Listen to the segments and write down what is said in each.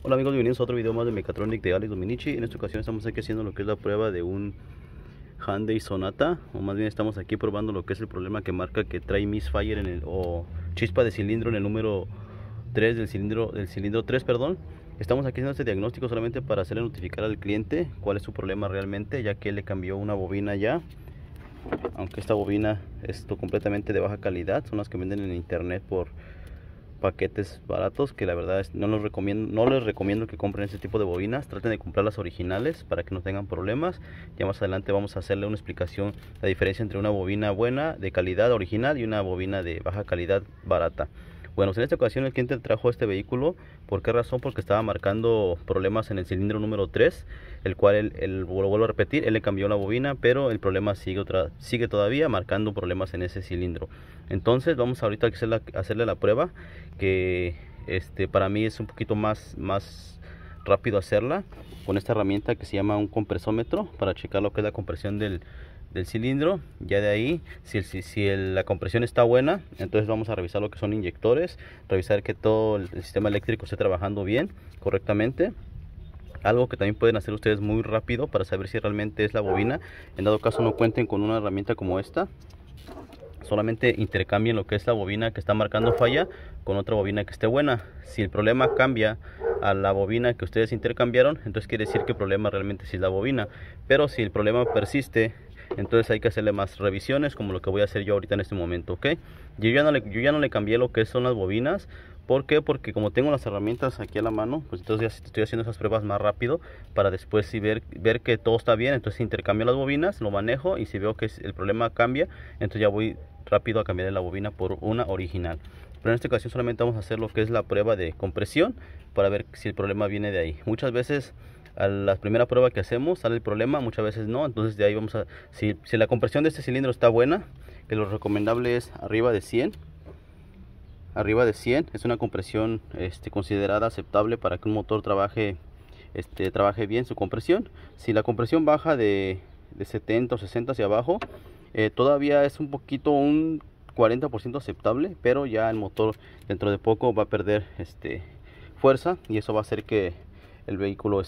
Hola amigos, bienvenidos a otro video más de Mechatronic de Alex Dominici. En esta ocasión estamos aquí haciendo lo que es la prueba de un Hyundai Sonata, o más bien estamos aquí probando lo que es el problema que marca que trae misfire o chispa de cilindro en el número 3 del cilindro 3, perdón. Estamos aquí haciendo este diagnóstico solamente para hacerle notificar al cliente cuál es su problema realmente, ya que él le cambió una bobina ya. Aunque esta bobina es completamente de baja calidad, son las que venden en internet por paquetes baratos, que la verdad es, no les recomiendo que compren este tipo de bobinas. Traten de comprar las originales para que no tengan problemas. Ya más adelante vamos a hacerle una explicación, la diferencia entre una bobina buena de calidad original y una bobina de baja calidad barata. Bueno, en esta ocasión el cliente trajo este vehículo. ¿Por qué razón? Porque estaba marcando problemas en el cilindro número 3, el cual lo vuelvo a repetir, él le cambió la bobina, pero el problema sigue todavía marcando problemas en ese cilindro. Entonces vamos ahorita a hacerle la prueba, que para mí es un poquito más rápido hacerla con esta herramienta que se llama un compresómetro, para checar lo que es la compresión del cilindro. Ya de ahí, si la compresión está buena, entonces vamos a revisar lo que son inyectores, revisar que todo el sistema eléctrico esté trabajando bien, correctamente. Algo que también pueden hacer ustedes muy rápido para saber si realmente es la bobina, en dado caso no cuenten con una herramienta como esta, solamente intercambien lo que es la bobina que está marcando falla con otra bobina que esté buena. Si el problema cambia a la bobina que ustedes intercambiaron, entonces quiere decir que el problema realmente sí es la bobina. Pero si el problema persiste, entonces hay que hacerle más revisiones, como lo que voy a hacer yo ahorita en este momento, ¿ok? Yo ya no le cambié lo que son las bobinas. ¿Por qué? Porque como tengo las herramientas aquí a la mano, pues entonces ya estoy haciendo esas pruebas más rápido, para después si ver que todo está bien. Entonces intercambio las bobinas, lo manejo, y si veo que el problema cambia, entonces ya voy rápido a cambiar la bobina por una original. Pero en esta ocasión solamente vamos a hacer lo que es la prueba de compresión, para ver si el problema viene de ahí. Muchas veces a la primera prueba que hacemos sale el problema, muchas veces no. Entonces de ahí vamos a, si la compresión de este cilindro está buena, que lo recomendable es arriba de 100. Arriba de 100 es una compresión considerada aceptable para que un motor trabaje bien su compresión. Si la compresión baja de 70 o 60 hacia abajo, todavía es un 40% aceptable, pero ya el motor dentro de poco va a perder fuerza, y eso va a hacer que el vehículo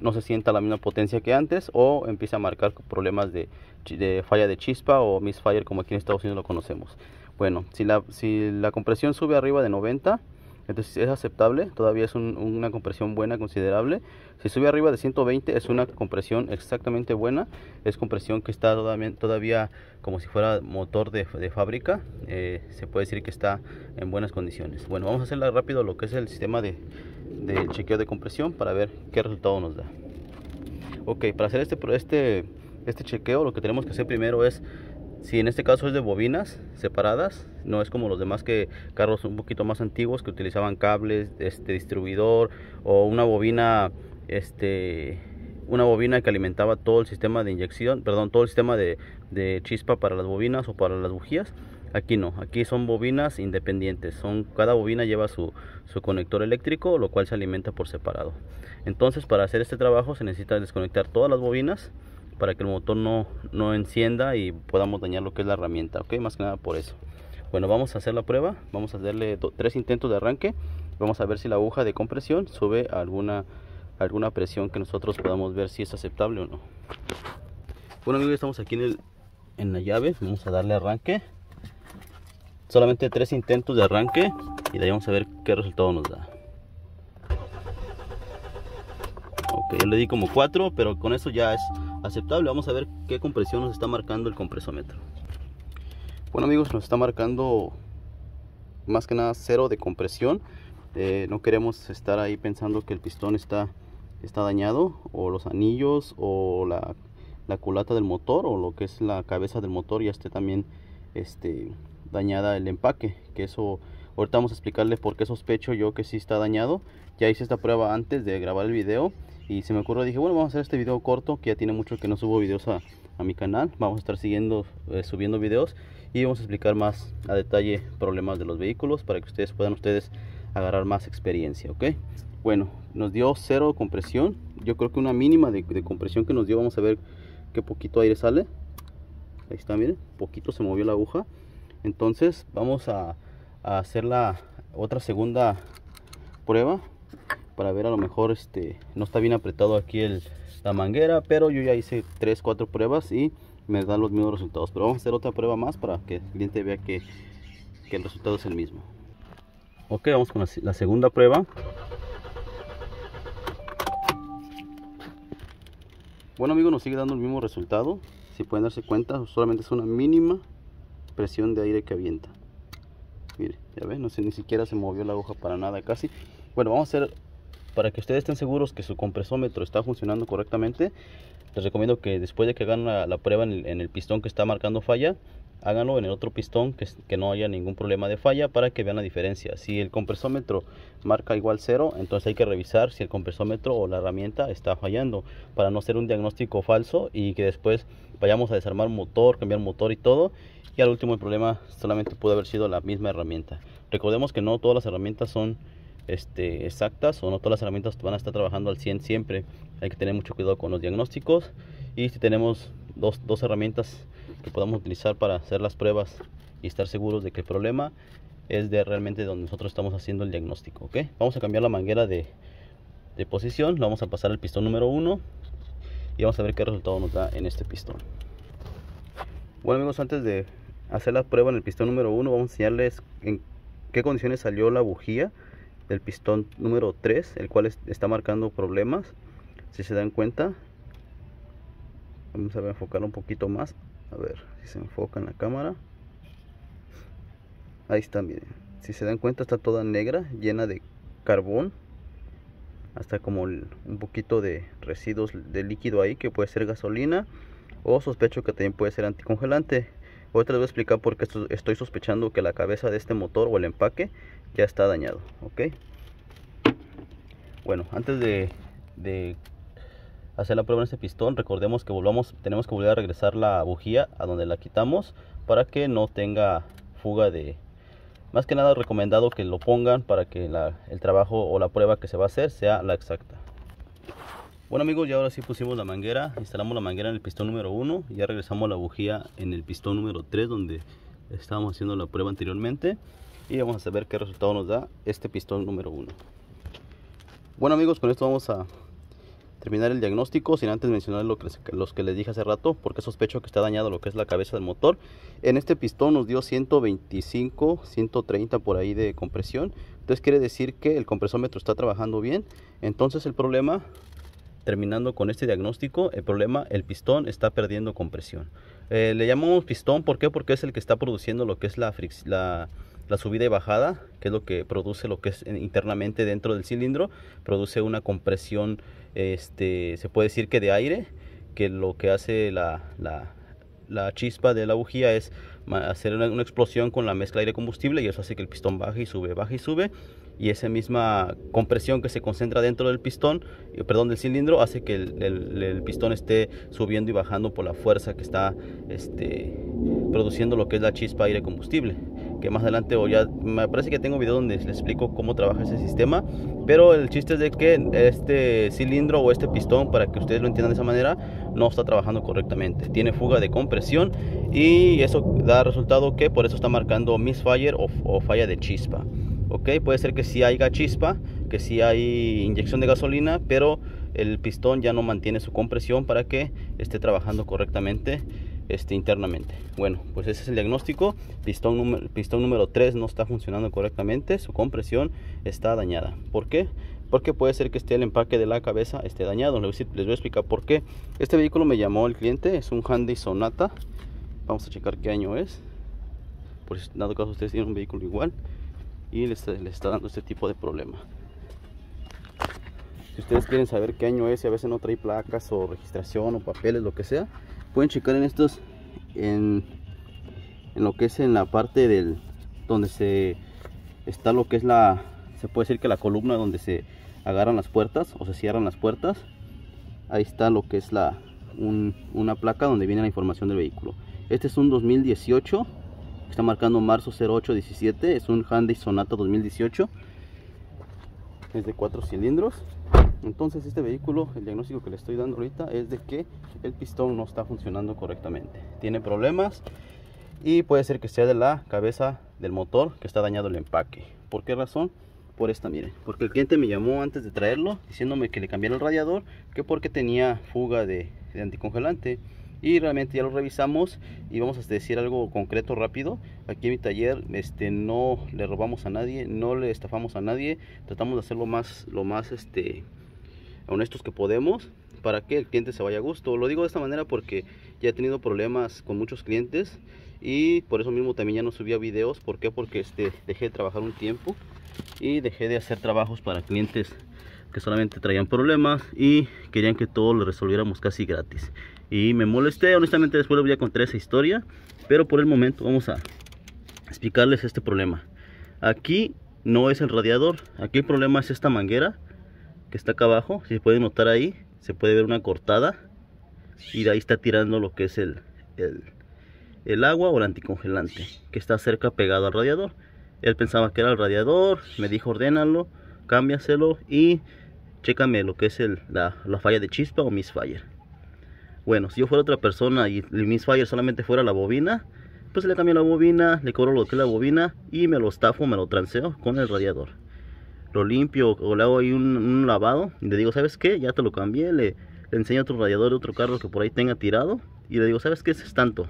no se sienta a la misma potencia que antes, o empiece a marcar problemas de falla de chispa o misfire, como aquí en Estados Unidos lo conocemos. Bueno, si la compresión sube arriba de 90, entonces es aceptable, todavía es una compresión buena, considerable. Si sube arriba de 120 es una compresión exactamente buena, es compresión que está todavía como si fuera motor de fábrica. Se puede decir que está en buenas condiciones. Bueno, vamos a hacerla rápido lo que es el sistema de chequeo de compresión, para ver qué resultado nos da. Ok, para hacer este chequeo, lo que tenemos que hacer primero es, si en este caso es de bobinas separadas, no es como los demás carros un poquito más antiguos que utilizaban cables, distribuidor, o una bobina que alimentaba todo el sistema de inyección, perdón, todo el sistema de chispa para las bobinas o para las bujías. Aquí no, aquí son bobinas independientes, cada bobina lleva su conector eléctrico, lo cual se alimenta por separado. Entonces, para hacer este trabajo se necesita desconectar todas las bobinas, para que el motor no encienda y podamos dañar lo que es la herramienta, ok, más que nada por eso. Bueno, vamos a hacer la prueba, vamos a darle 3 intentos de arranque, vamos a ver si la aguja de compresión sube a alguna presión que nosotros podamos ver si es aceptable o no. Bueno amigos, estamos aquí en la llave, vamos a darle arranque, solamente 3 intentos de arranque, y de ahí vamos a ver qué resultado nos da. Ok, yo le di como 4, pero con eso ya es aceptable. Vamos a ver qué compresión nos está marcando el compresómetro. Bueno amigos, nos está marcando más que nada 0 de compresión. No queremos estar ahí pensando que el pistón está dañado, o los anillos, o la culata del motor, o lo que es la cabeza del motor ya esté también dañada el empaque, que eso ahorita vamos a explicarle por qué sospecho yo que sí está dañado. Ya hice esta prueba antes de grabar el video, y se me ocurrió, dije, bueno, vamos a hacer este video corto, que ya tiene mucho que no subo videos a mi canal. Vamos a estar subiendo videos, y vamos a explicar más a detalle problemas de los vehículos, para que ustedes puedan agarrar más experiencia, ok. Bueno, nos dio 0 compresión. Yo creo que una mínima de compresión que nos dio, vamos a ver qué poquito aire sale. Ahí está, miren, poquito se movió la aguja. Entonces vamos a hacer la segunda prueba. para ver, a lo mejor no está bien apretado aquí la manguera, pero yo ya hice 3-4 pruebas y me dan los mismos resultados. Pero vamos a hacer otra prueba más para que el cliente vea que el resultado es el mismo. Ok, vamos con la segunda prueba. Bueno amigos, nos sigue dando el mismo resultado. Si pueden darse cuenta, solamente es una mínima presión de aire que avienta. Mire, ya ven, no sé, ni siquiera se movió la aguja para nada casi. Bueno, vamos a hacer, para que ustedes estén seguros que su compresómetro está funcionando correctamente, les recomiendo que después de que hagan la prueba en el pistón que está marcando falla, háganlo en el otro pistón que no haya ningún problema de falla, para que vean la diferencia. Si el compresómetro marca igual 0, entonces hay que revisar si el compresómetro o la herramienta está fallando, para no hacer un diagnóstico falso y que después vayamos a desarmar motor, cambiar motor y todo, y al último el problema solamente puede haber sido la misma herramienta. Recordemos que no todas las herramientas son exactas, o no todas las herramientas van a estar trabajando al 100 siempre. Hay que tener mucho cuidado con los diagnósticos, y si tenemos dos herramientas que podamos utilizar para hacer las pruebas y estar seguros de que el problema es de realmente donde nosotros estamos haciendo el diagnóstico. ¿Ok? Vamos a cambiar la manguera de posición, vamos a pasar al pistón número 1 y vamos a ver qué resultado nos da en este pistón. Bueno amigos, antes de hacer la prueba en el pistón número 1, vamos a enseñarles en qué condiciones salió la bujía del pistón número 3, el cual está marcando problemas. Si se dan cuenta, vamos a enfocarlo un poquito más, a ver si se enfoca en la cámara. Ahí está, miren, si se dan cuenta está toda negra, llena de carbón, hasta como un poquito de residuos de líquido ahí, que puede ser gasolina, o sospecho que también puede ser anticongelante. Ahorita les voy a explicar por qué estoy sospechando que la cabeza de este motor o el empaque ya está dañado. Ok, bueno, antes de hacer la prueba en este pistón, recordemos que tenemos que volver a regresar la bujía a donde la quitamos, para que no tenga fuga de... Más que nada recomendado que lo pongan para que el trabajo o la prueba que se va a hacer sea la exacta. Bueno amigos, ya ahora sí pusimos la manguera, instalamos la manguera en el pistón número 1, y ya regresamos la bujía en el pistón número 3 donde estábamos haciendo la prueba anteriormente, y vamos a saber qué resultado nos da este pistón número 1. Bueno amigos, con esto vamos a terminar el diagnóstico, sin antes mencionar los que les dije hace rato, porque sospecho que está dañado lo que es la cabeza del motor. En este pistón nos dio 125, 130 por ahí de compresión, entonces quiere decir que el compresómetro está trabajando bien. Entonces el problema, terminando con este diagnóstico, el pistón está perdiendo compresión. Le llamamos pistón, ¿por qué? Porque es el que está produciendo lo que es la subida y bajada, que es lo que produce lo que es internamente dentro del cilindro. Produce una compresión, se puede decir que de aire, que lo que hace la chispa de la bujía es hacer una explosión con la mezcla aire-combustible, y eso hace que el pistón baje y sube, y esa misma compresión que se concentra dentro del pistón, del cilindro, hace que el pistón esté subiendo y bajando por la fuerza que está produciendo lo que es la chispa aire-combustible, que más adelante, o ya me parece que tengo un video donde les explico cómo trabaja ese sistema. Pero el chiste es de que este cilindro o este pistón, para que ustedes lo entiendan de esa manera, no está trabajando correctamente, tiene fuga de compresión, y eso da resultado que por eso está marcando misfire o falla de chispa. Ok, puede ser que sí haya chispa, que sí hay inyección de gasolina, pero el pistón ya no mantiene su compresión para que esté trabajando correctamente internamente. Bueno, pues ese es el diagnóstico. Pistón número 3 no está funcionando correctamente, su compresión está dañada. ¿Por qué? Porque puede ser que el empaque de la cabeza esté dañado. Les voy a explicar por qué. Este vehículo me llamó el cliente, es un Hyundai Sonata. Vamos a checar qué año es, por si en dado caso ustedes tienen un vehículo igual y les está dando este tipo de problema. Si ustedes quieren saber qué año es, y a veces no trae placas o registración o papeles, lo que sea, pueden checar en estos, en lo que es en la parte donde está lo que es se puede decir que la columna donde se agarran las puertas o se cierran las puertas. Ahí está lo que es una placa donde viene la información del vehículo. Este es un 2018, está marcando marzo 0817, es un Hyundai Sonata 2018, es de 4 cilindros. Entonces este vehículo, el diagnóstico que le estoy dando ahorita es de que el pistón no está funcionando correctamente, tiene problemas, y puede ser que sea de la cabeza del motor que está dañado el empaque. ¿Por qué razón? por esta, miren, porque el cliente me llamó antes de traerlo diciéndome que le cambiara el radiador, que porque tenía fuga de anticongelante. Y realmente ya lo revisamos y vamos a decir algo concreto rápido. Aquí en mi taller no le robamos a nadie, no le estafamos a nadie, tratamos de hacer lo más honestos que podemos para que el cliente se vaya a gusto. Lo digo de esta manera porque ya he tenido problemas con muchos clientes y por eso mismo también ya no subía videos. ¿Por qué? Porque dejé de trabajar un tiempo y dejé de hacer trabajos para clientes que solamente traían problemas y querían que todo lo resolviéramos casi gratis. Y me molesté, honestamente después les voy a contar esa historia, pero por el momento vamos a explicarles este problema. Aquí no es el radiador, aquí el problema es esta manguera que está acá abajo. Si pueden notar ahí, se puede ver una cortada y de ahí está tirando lo que es el agua o el anticongelante que está cerca pegado al radiador. Él pensaba que era el radiador, me dijo ordénalo, cámbiaselo y chécame lo que es la falla de chispa o misfire. Bueno, si yo fuera otra persona y el misfire solamente fuera la bobina, pues le cambio la bobina, le cobro lo que es la bobina y me lo estafo, me lo transeo con el radiador. Lo limpio o le hago ahí un lavado y le digo, ¿sabes qué? Ya te lo cambié, le enseño otro radiador de otro carro que por ahí tenga tirado y le digo, ¿sabes qué? Ese es tanto.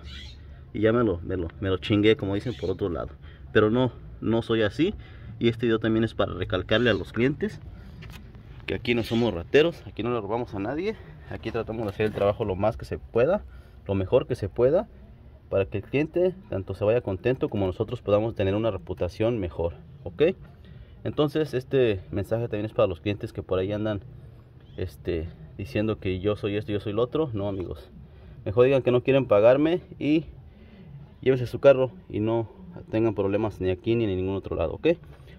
Y ya me lo chingué, como dicen, por otro lado. Pero no soy así, y este video también es para recalcarle a los clientes que aquí no somos rateros, aquí no le robamos a nadie, aquí tratamos de hacer el trabajo lo más que se pueda, lo mejor que se pueda, para que el cliente tanto se vaya contento como nosotros podamos tener una reputación mejor, ¿ok? Entonces este mensaje también es para los clientes que por ahí andan diciendo que yo soy esto, yo soy lo otro. No, amigos, mejor digan que no quieren pagarme y llévense su carro y no tengan problemas ni aquí ni en ningún otro lado, ¿ok?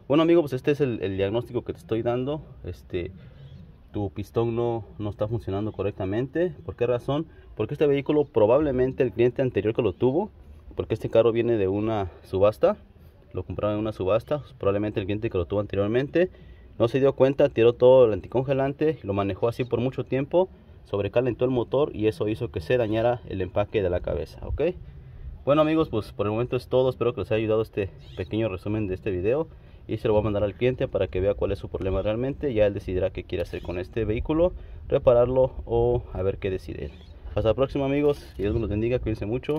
Bueno, amigos, pues este es el diagnóstico que te estoy dando. Tu pistón no está funcionando correctamente. ¿Por qué razón? Porque este vehículo probablemente el cliente anterior que lo tuvo, porque este carro viene de una subasta, lo compraron en una subasta, probablemente el cliente que lo tuvo anteriormente no se dio cuenta, tiró todo el anticongelante, lo manejó así por mucho tiempo, sobrecalentó el motor y eso hizo que se dañara el empaque de la cabeza, ¿ok? Bueno, amigos, pues por el momento es todo. Espero que les haya ayudado este pequeño resumen de este video y se lo voy a mandar al cliente para que vea cuál es su problema realmente. Ya él decidirá qué quiere hacer con este vehículo, repararlo o a ver qué decide él. Hasta la próxima, amigos, y Dios los bendiga, cuídense mucho,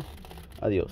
adiós.